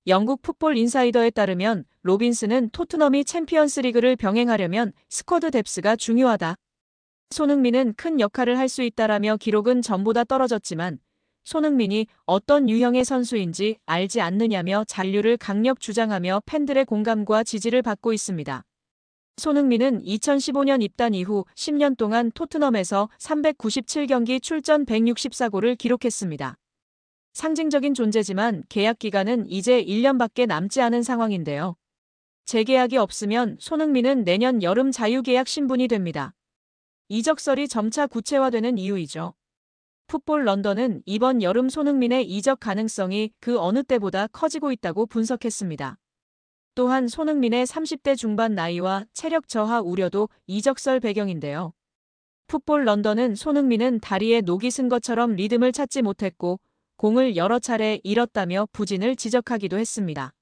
영국 풋볼 인사이더에 따르면 로빈스는 토트넘이 챔피언스 리그를 병행하려면 스쿼드 뎁스가 중요하다. 손흥민은 큰 역할을 할 수 있다라며 기록은 전보다 떨어졌지만 손흥민이 어떤 유형의 선수인지 알지 않느냐며 잔류를 강력 주장하며 팬들의 공감과 지지를 받고 있습니다. 손흥민은 2015년 입단 이후 10년 동안 토트넘에서 397경기 출전 164골을 기록했습니다. 상징적인 존재지만 계약 기간은 이제 1년밖에 남지 않은 상황인데요. 재계약이 없으면 손흥민은 내년 여름 자유계약 신분이 됩니다. 이적설이 점차 구체화되는 이유이죠. 풋볼 런던은 이번 여름 손흥민의 이적 가능성이 그 어느 때보다 커지고 있다고 분석했습니다. 또한 손흥민의 30대 중반 나이와 체력 저하 우려도 이적설 배경인데요. 풋볼 런던은 손흥민은 다리에 녹이 쓴 것처럼 리듬을 찾지 못했고 공을 여러 차례 잃었다며 부진을 지적하기도 했습니다.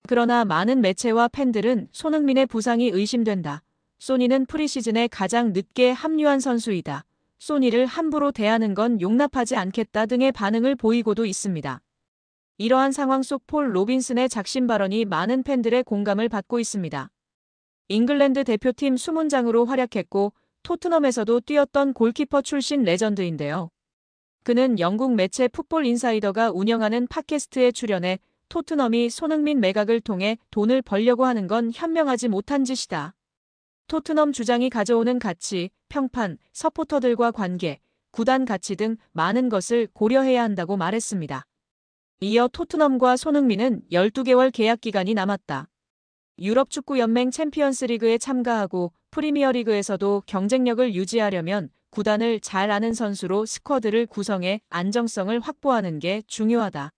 그러나 많은 매체와 팬들은 손흥민의 부상이 의심된다. 소니는 프리시즌에 가장 늦게 합류한 선수이다. 소니를 함부로 대하는 건 용납하지 않겠다 등의 반응을 보이고도 있습니다. 이러한 상황 속 폴 로빈슨의 작심 발언이 많은 팬들의 공감을 받고 있습니다. 잉글랜드 대표팀 수문장으로 활약했고 토트넘에서도 뛰었던 골키퍼 출신 레전드인데요. 그는 영국 매체 풋볼 인사이더가 운영하는 팟캐스트에 출연해 토트넘이 손흥민 매각을 통해 돈을 벌려고 하는 건 현명하지 못한 짓이다. 토트넘 주장이 가져오는 가치, 평판, 서포터들과 관계, 구단 가치 등 많은 것을 고려해야 한다고 말했습니다. 이어 토트넘과 손흥민은 12개월 계약 기간이 남았다. 유럽축구연맹 챔피언스리그에 참가하고 프리미어리그에서도 경쟁력을 유지하려면 구단을 잘 아는 선수로 스쿼드를 구성해 안정성을 확보하는 게 중요하다.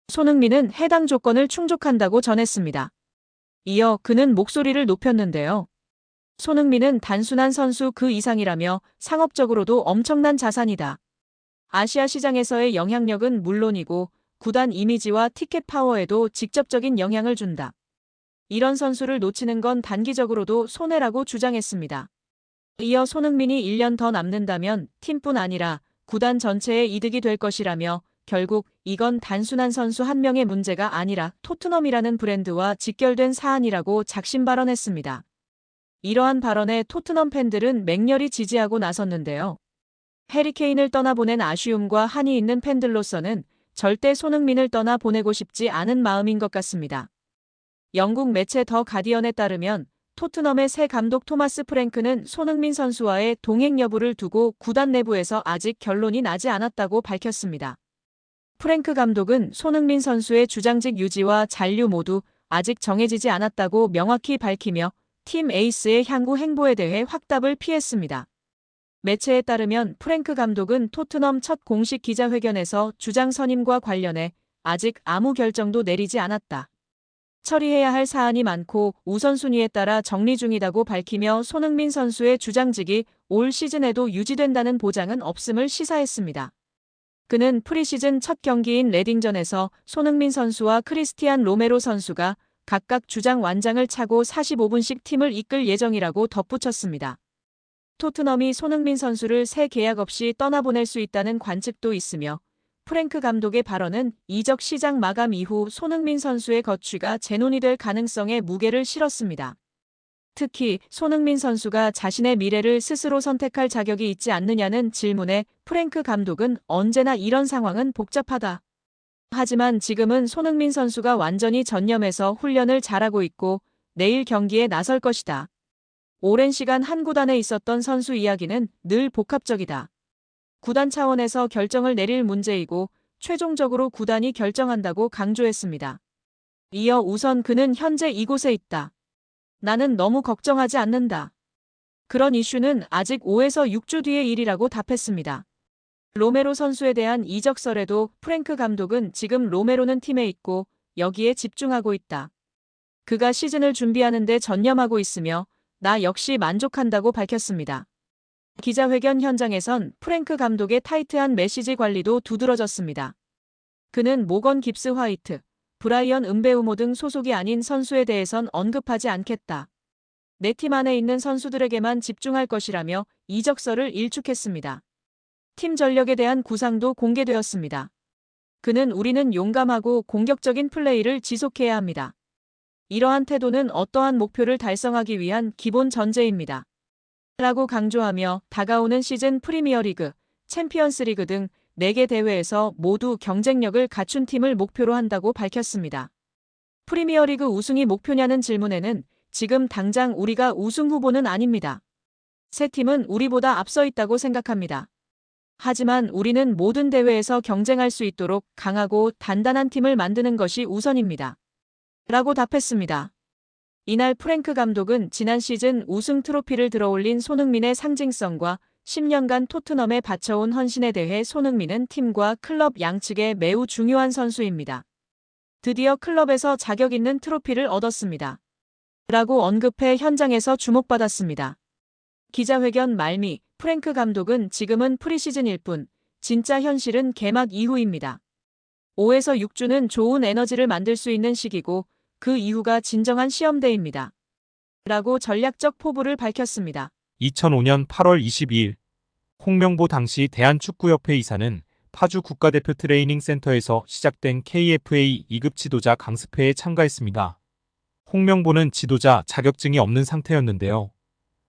손흥민은 해당 조건을 충족한다고 전했습니다. 이어 그는 목소리를 높였는데요. 손흥민은 단순한 선수 그 이상이라며 상업적으로도 엄청난 자산이다. 아시아 시장에서의 영향력은 물론이고 구단 이미지와 티켓 파워에도 직접적인 영향을 준다. 이런 선수를 놓치는 건 단기적으로도 손해라고 주장했습니다. 이어 손흥민이 1년 더 남는다면 팀뿐 아니라 구단 전체의 이득이 될 것이라며 결국 이건 단순한 선수 한 명의 문제가 아니라 토트넘이라는 브랜드와 직결된 사안이라고 작심 발언했습니다. 이러한 발언에 토트넘 팬들은 맹렬히 지지하고 나섰는데요. 해리 케인을 떠나보낸 아쉬움과 한이 있는 팬들로서는 절대 손흥민을 떠나보내고 싶지 않은 마음인 것 같습니다. 영국 매체 더 가디언에 따르면 토트넘의 새 감독 토마스 프랭크는 손흥민 선수와의 동행 여부를 두고 구단 내부에서 아직 결론이 나지 않았다고 밝혔습니다. 프랭크 감독은 손흥민 선수의 주장직 유지와 잔류 모두 아직 정해지지 않았다고 명확히 밝히며 팀 에이스의 향후 행보에 대해 확답을 피했습니다. 매체에 따르면 프랭크 감독은 토트넘 첫 공식 기자회견에서 주장 선임과 관련해 아직 아무 결정도 내리지 않았다. 처리해야 할 사안이 많고 우선순위에 따라 정리 중이다고 밝히며 손흥민 선수의 주장직이 올 시즌에도 유지된다는 보장은 없음을 시사했습니다. 그는 프리시즌 첫 경기인 레딩전에서 손흥민 선수와 크리스티안 로메로 선수가 각각 주장 완장을 차고 45분씩 팀을 이끌 예정이라고 덧붙였습니다. 토트넘이 손흥민 선수를 새 계약 없이 떠나보낼 수 있다는 관측도 있으며 프랭크 감독의 발언은 이적 시장 마감 이후 손흥민 선수의 거취가 재논의 될 가능성에 무게를 실었습니다. 특히 손흥민 선수가 자신의 미래를 스스로 선택할 자격이 있지 않느냐는 질문에 프랭크 감독은 언제나 이런 상황은 복잡하다. 하지만 지금은 손흥민 선수가 완전히 전념해서 훈련을 잘하고 있고 내일 경기에 나설 것이다. 오랜 시간 한 구단에 있었던 선수 이야기는 늘 복합적이다. 구단 차원에서 결정을 내릴 문제이고 최종적으로 구단이 결정한다고 강조했습니다. 이어 우선 그는 현재 이곳에 있다. 나는 너무 걱정하지 않는다. 그런 이슈는 아직 5에서 6주 뒤의 일이라고 답했습니다. 로메로 선수에 대한 이적설에도 프랭크 감독은 지금 로메로는 팀에 있고 여기에 집중하고 있다. 그가 시즌을 준비하는 데 전념하고 있으며 나 역시 만족한다고 밝혔습니다. 기자회견 현장에선 프랭크 감독의 타이트한 메시지 관리도 두드러졌습니다. 그는 모건 깁스 화이트, 브라이언 음베우모 등 소속이 아닌 선수에 대해선 언급하지 않겠다. 내 팀 안에 있는 선수들에게만 집중할 것이라며 이적설을 일축했습니다. 팀 전력에 대한 구상도 공개되었습니다. 그는 우리는 용감하고 공격적인 플레이를 지속해야 합니다. 이러한 태도는 어떠한 목표를 달성하기 위한 기본 전제입니다. 라고 강조하며 다가오는 시즌 프리미어리그, 챔피언스리그 등 4개 대회에서 모두 경쟁력을 갖춘 팀을 목표로 한다고 밝혔습니다. 프리미어리그 우승이 목표냐는 질문에는 지금 당장 우리가 우승 후보는 아닙니다. 세 팀은 우리보다 앞서 있다고 생각합니다. 하지만 우리는 모든 대회에서 경쟁할 수 있도록 강하고 단단한 팀을 만드는 것이 우선입니다. 라고 답했습니다. 이날 프랭크 감독은 지난 시즌 우승 트로피를 들어올린 손흥민의 상징성과 10년간 토트넘에 바쳐온 헌신에 대해 손흥민은 팀과 클럽 양측에 매우 중요한 선수입니다. 드디어 클럽에서 자격 있는 트로피를 얻었습니다. 라고 언급해 현장에서 주목받았습니다. 기자회견 말미 프랭크 감독은 지금은 프리시즌일 뿐 진짜 현실은 개막 이후입니다. 5에서 6주는 좋은 에너지를 만들 수 있는 시기고 그 이후가 진정한 시험대입니다. 라고 전략적 포부를 밝혔습니다. 2005년 8월 22일 홍명보 당시 대한축구협회 이사는 파주 국가대표 트레이닝 센터에서 시작된 KFA 2급 지도자 강습회에 참가했습니다. 홍명보는 지도자 자격증이 없는 상태였는데요.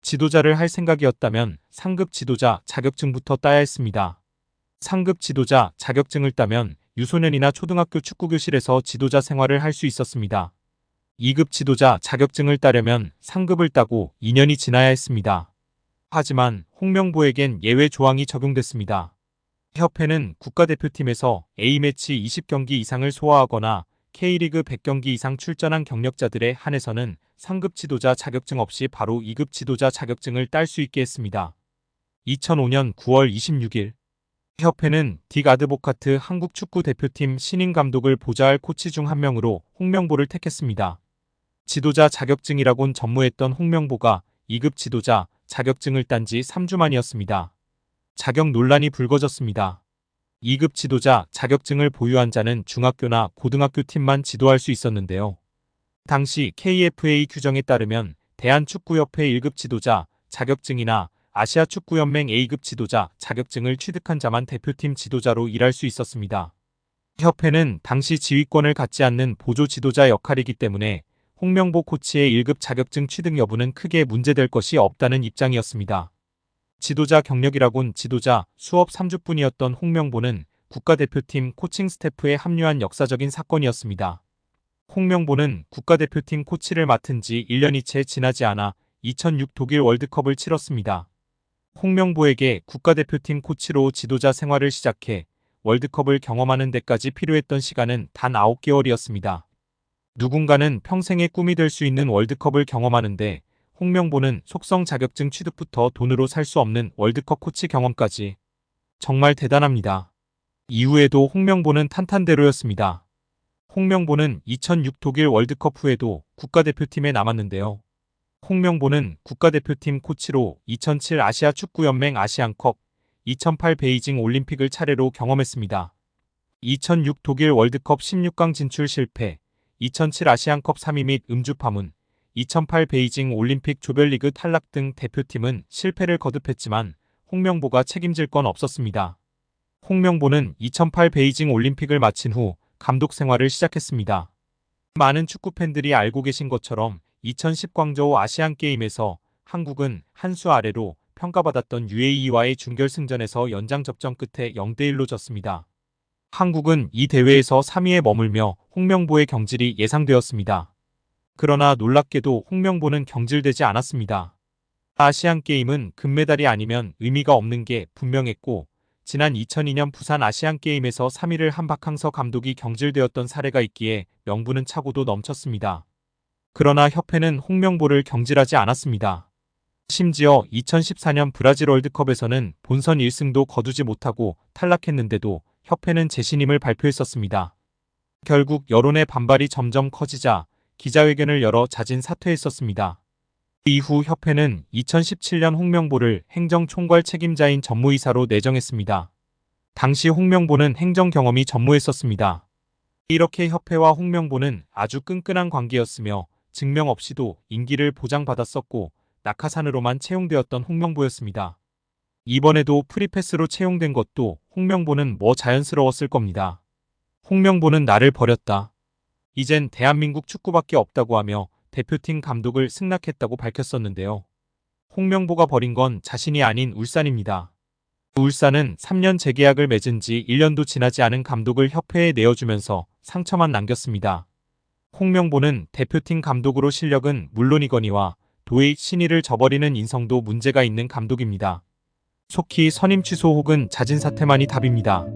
지도자를 할 생각이었다면 상급 지도자 자격증부터 따야 했습니다. 상급 지도자 자격증을 따면 유소년이나 초등학교 축구교실에서 지도자 생활을 할 수 있었습니다. 2급 지도자 자격증을 따려면 상급을 따고 2년이 지나야 했습니다. 하지만 홍명보에겐 예외 조항이 적용됐습니다. 협회는 국가대표팀에서 A매치 20경기 이상을 소화하거나 K리그 100경기 이상 출전한 경력자들에 한해서는 상급 지도자 자격증 없이 바로 2급 지도자 자격증을 딸 수 있게 했습니다. 2005년 9월 26일 협회는 딕 아드보카트 한국 축구 대표팀 신인 감독을 보좌할 코치 중 한 명으로 홍명보를 택했습니다. 지도자 자격증이라곤 전무했던 홍명보가 2급 지도자 자격증을 딴 지 3주 만이었습니다. 자격 논란이 불거졌습니다. 2급 지도자 자격증을 보유한 자는 중학교나 고등학교 팀만 지도할 수 있었는데요. 당시 KFA 규정에 따르면 대한축구협회 1급 지도자 자격증이나 아시아축구연맹 A급 지도자 자격증을 취득한 자만 대표팀 지도자로 일할 수 있었습니다. 협회는 당시 지휘권을 갖지 않는 보조 지도자 역할이기 때문에 홍명보 코치의 1급 자격증 취득 여부는 크게 문제될 것이 없다는 입장이었습니다. 지도자 경력이라곤 지도자 수업 3주뿐이었던 홍명보는 국가대표팀 코칭 스태프에 합류한 역사적인 사건이었습니다. 홍명보는 국가대표팀 코치를 맡은 지 1년이 채 지나지 않아 2006 독일 월드컵을 치렀습니다. 홍명보에게 국가대표팀 코치로 지도자 생활을 시작해 월드컵을 경험하는 데까지 필요했던 시간은 단 9개월이었습니다. 누군가는 평생의 꿈이 될 수 있는 월드컵을 경험하는데 홍명보는 속성 자격증 취득부터 돈으로 살 수 없는 월드컵 코치 경험까지 정말 대단합니다. 이후에도 홍명보는 탄탄대로였습니다. 홍명보는 2006 독일 월드컵 후에도 국가대표팀에 남았는데요. 홍명보는 국가대표팀 코치로 2007 아시아 축구연맹 아시안컵, 2008 베이징 올림픽을 차례로 경험했습니다. 2006 독일 월드컵 16강 진출 실패, 2007 아시안컵 3위 및 음주 파문, 2008 베이징 올림픽 조별리그 탈락 등 대표팀은 실패를 거듭했지만 홍명보가 책임질 건 없었습니다. 홍명보는 2008 베이징 올림픽을 마친 후 감독 생활을 시작했습니다. 많은 축구팬들이 알고 계신 것처럼 2010 광저우 아시안게임에서 한국은 한 수 아래로 평가받았던 UAE와의 준결승전에서 연장 접전 끝에 0대1로 졌습니다. 한국은 이 대회에서 3위에 머물며 홍명보의 경질이 예상되었습니다. 그러나 놀랍게도 홍명보는 경질되지 않았습니다. 아시안게임은 금메달이 아니면 의미가 없는 게 분명했고 지난 2002년 부산 아시안게임에서 3위를 한 박항서 감독이 경질되었던 사례가 있기에 명분은 차고도 넘쳤습니다. 그러나 협회는 홍명보를 경질하지 않았습니다. 심지어 2014년 브라질 월드컵에서는 본선 1승도 거두지 못하고 탈락했는데도 협회는 재신임을 발표했었습니다. 결국 여론의 반발이 점점 커지자 기자회견을 열어 자진 사퇴했었습니다. 이후 협회는 2017년 홍명보를 행정총괄 책임자인 전무이사로 내정했습니다. 당시 홍명보는 행정 경험이 전무했었습니다. 이렇게 협회와 홍명보는 아주 끈끈한 관계였으며 증명 없이도 임기를 보장받았었고 낙하산으로만 채용되었던 홍명보였습니다. 이번에도 프리패스로 채용된 것도 홍명보는 뭐 자연스러웠을 겁니다. 홍명보는 나를 버렸다. 이젠 대한민국 축구밖에 없다고 하며 대표팀 감독을 승낙했다고 밝혔었는데요. 홍명보가 버린 건 자신이 아닌 울산입니다. 울산은 3년 재계약을 맺은 지 1년도 지나지 않은 감독을 협회에 내어주면서 상처만 남겼습니다. 홍명보는 대표팀 감독으로 실력은 물론이거니와 도의 신의를 저버리는 인성도 문제가 있는 감독입니다. 속히 선임 취소 혹은 자진 사퇴만이 답입니다.